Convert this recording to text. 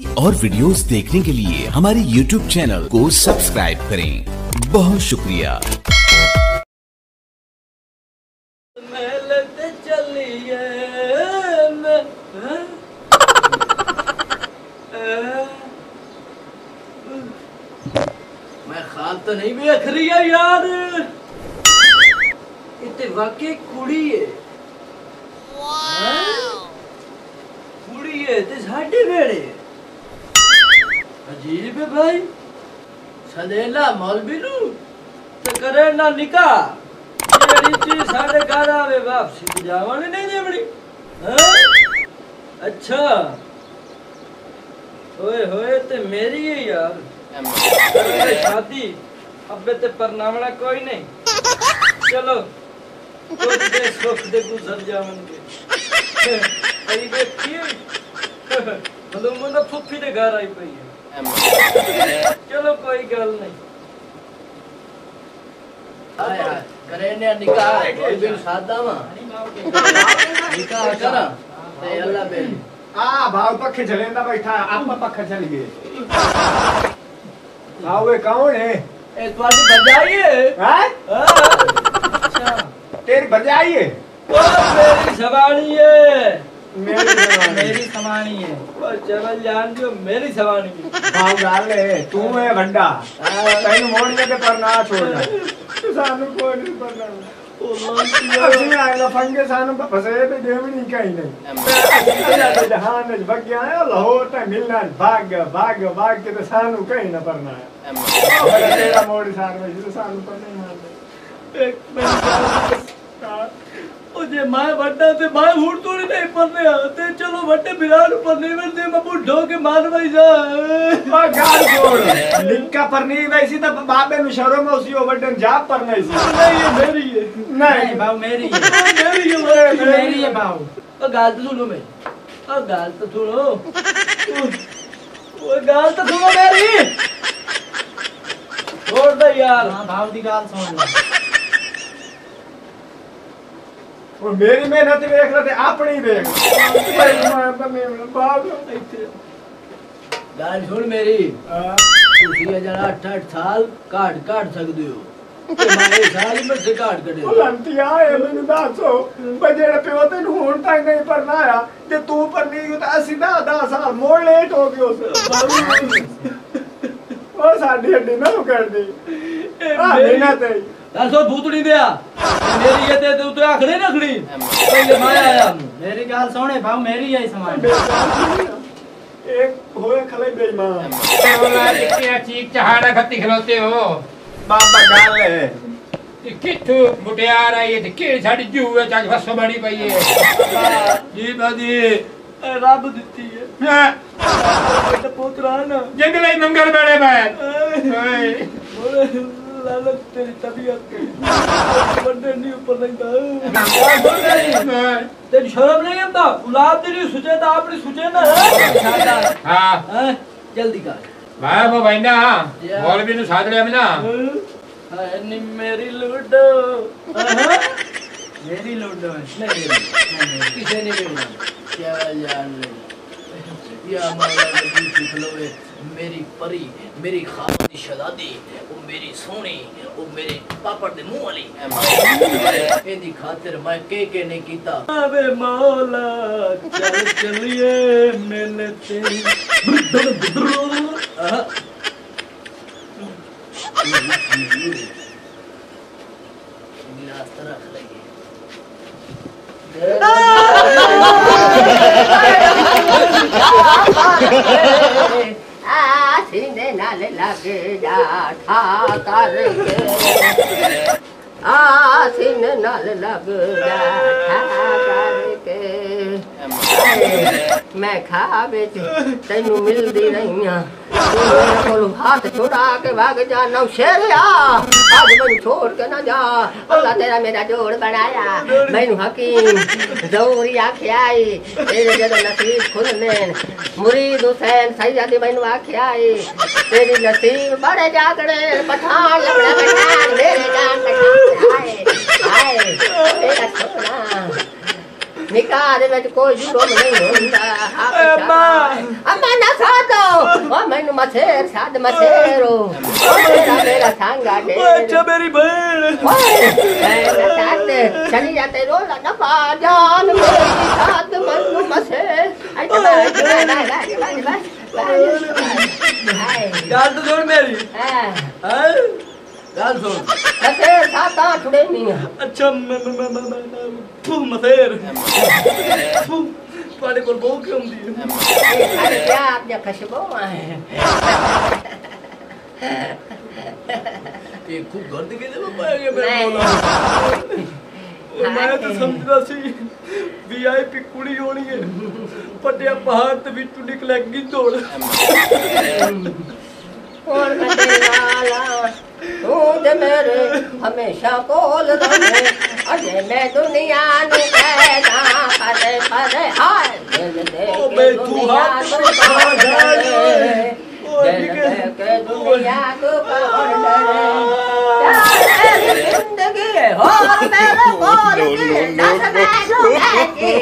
और वीडियोस देखने के लिए हमारे YouTube चैनल को सब्सक्राइब करें। बहुत शुक्रिया। मैं खाल तो नहीं देख रही है यार, इतने वाकई कुड़ी है। कुड़ी है ते साढ़े बेड़े अजीब है भाई। सदेला मौलवी नू तो करे ना निकाह, ये चीज साढ़े 11 में वापसी जावाने नहीं देवड़ी। अच्छा ओए होए ते मेरी है यार शादी, अबे ते परनावना कोई नहीं। चलो कुछ दे सुख दे गुजर जावनगे। कई देखिए मतलब मुझे फुफी दे घर आई पई है। चलो कोई गल नहीं। करे ने निकाह कोई भी सादा वा निकाह करा ते अल्लाह बे आ भाव पखे चलेंदा बैठा आप पखे चल गए। भाव वे कौन है? ए तुम्हारी भरजाई है? हैं? अच्छा तेरी भरजाई है? ओ मेरी सवानी है। मेरी सवानी है। ओ चल जान जो मेरी सवानी है। भाव डाल ले तू है भंडा तैਨੂੰ मोड़ के पर ना छोड़ना सानू कोई नहीं पड़ना। ਅਸੀਂ ਆਏ ਲਫੰਗੇ ਸਾਨੂੰ ਫਸੇ ਤੇ ਦੇਵਣੀ ਕਹੀਂ ਨਹੀਂ ਜਹਾਨ ਵਿੱਚ ਵਗਿਆ ਹੈ ਲਾਹੌਰ ਤੇ ਮਿਲਣਾ ਭਾਗ ਕੇ ਤੇ ਸਾਨੂੰ ਕਹੀਂ ਨਾ ਪਰਨਾ ਹੈ ਤੇਰਾ ਮੋੜੀ ਸਾਰ ਵਿੱਚ ਤੇ ਸਾਨੂੰ ਪਰ ਨਹੀਂ ਮਾਰਦੇ। ਇੱਕ ਮਿੰਟ ਉਹ ਜੇ ਮੈਂ ਵੱਡਾ ਤੇ ਮੈਂ ਹੁਣ ਤੋੜੀ ਨਹੀਂ ਪਰਨੇ ਤੇ ਚਲੋ ਵੱਡੇ ਬਿਰਾਂ ਨੂੰ ਪਰਨੇ ਵਰਦੇ ਮੈਂ ਬੁੱਢੋ ਕੇ ਮਾਰ ਵਈ ਜਾ। ਆ ਗਾਲ ਜੋੜ ਨਿੱਕਾ ਪਰਨੀ ਵੈਸੀ ਤਾਂ ਬਾਬੇ ਨੂੰ ਸ਼ਰਮ ਉਸੀ ਉਹ ਵੱਡੇ ਜਾਪ ਪਰਨਾ ਸੀ। ਨਹੀਂ ਇਹ ਮੇਰੀ ਹੈ। नहीं भाव मेरी है। मेरी है भाव। ओ गाल तो सुनो मेरी। ओ गाल तो सुनो। ओ गाल तो सुनो मेरी। छोड़ दे यार। हां भाव दी गाल सुन ले। और मेरी मेहनत देख रहे अपनी देख मैं बने बाप गाल सुन मेरी। तुसी जरा 8 साल काट सकदे हो। मारे सारी में से काट कटे लंटिया है मैंने दासो बजेड़ पियो तेनु हुन तक नहीं पढ़ना आया जे तू पढ़नी हो तो ਅਸੀਂ 10 साल मोड़ लेट हो गए उस ओ साडी हड्डी ना कर दी मेहनत है दासो भूतड़ी दिया मेरी ये ते तू तो आखड़ी रखड़ी पहले मैं आया मेरी गाल सुने भाव मेरी है समान एक होए खले बेईमान बोला क्या चीख चहाड़ा खत्ती खिलौते हो बाबा गाल है किथु मुटियार आई है कि साडी जूए चाच फसो बड़ी पई है जी बाजी रब दित्ती है बेटा पोतरा ना जंगले मंगल बड़े बैठ ओए लालच तेरी तबीयत के बंदे नहीं ऊपर नहीं था तेरी शर्म नहीं आता औलाद तेरी सुचे तो आपने सुचे ना। हां जल्दी कर भाई वो बंदा मौलवी नु साथ ले ना नी मेरी लूडो मेरी लूडो नहीं किसे नहीं मिलना क्या जान ले या मौला नबी सिखलोवे मेरी परी मेरी खामदी शहजादी ओ मेरी सोनी ओ मेरे पापड़ दे मुंह वाली एदी खातिर मैं के नहीं कीता। अबे मौला चल चलिए मिलते गिलास रख लगे सीने नाल लगे जा ठा करके सीने नाल लग जा ठा करके मैं खा बेच तेनू मिलदी रही हां तू हाथ छुड़ा के भाग जा नौशेरिया आज मैं छोड़ के ना जा अल्लाह तेरा मेरा जोड़ बनाया मैनू हकीम जौहरी आखियाई तेरे जद नसीब खुलने मुरीद हुसैन सैयद मैनू आखियाई तेरी नसीब बड़े जागड़े पठान लबड़ा पठान मेरे जान पठान आए आए तेरा सोना निकाह दे विच कोई जुर्म नहीं होंदा अम्मा अम्मा ना सादा मसेर साध मसेरो मेरा सांगा दे अच्छा मेरी बहन चली जाते रोला नफा जान मेरी साध मनु मसेर गाल तो जोड़ मेरी गाल सुन मसेर साथ आठड़े नहीं अच्छा मसेर ਤੁਹਾਡੇ ਕੋਲ ਬਹੁਤ ਕਿਉਂ ਹੁੰਦੀ ਹੈ अरे क्या आप जो खुशबू है ਇਹ ਖੂਬ ਗਰਦ ਕੇ ਦੇ ਪਾਇਆ ਗਿਆ ਮੇਰੇ ਕੋਲ ਮੈਂ ਤਾਂ ਸਮਝਦਾ ਸੀ ਵੀਆਈਪੀ ਕੁੜੀ ਹੋਣੀ ਹੈ ਪੱਟਿਆ ਪਹਾੜ ਤੇ ਵਿੱਚੋਂ ਨਿਕਲਿਆ ਗਿੱਦੜ और वाला तू ते मेरे हमेशा कोल रहे अजे मैं दुनिया नु कहना करे करे हाय दिल दे के दुनिया को कौन डरे दिल दे के दुनिया को कौन डरे प्यार जिंदगी और मेरे बोल की दस मैं की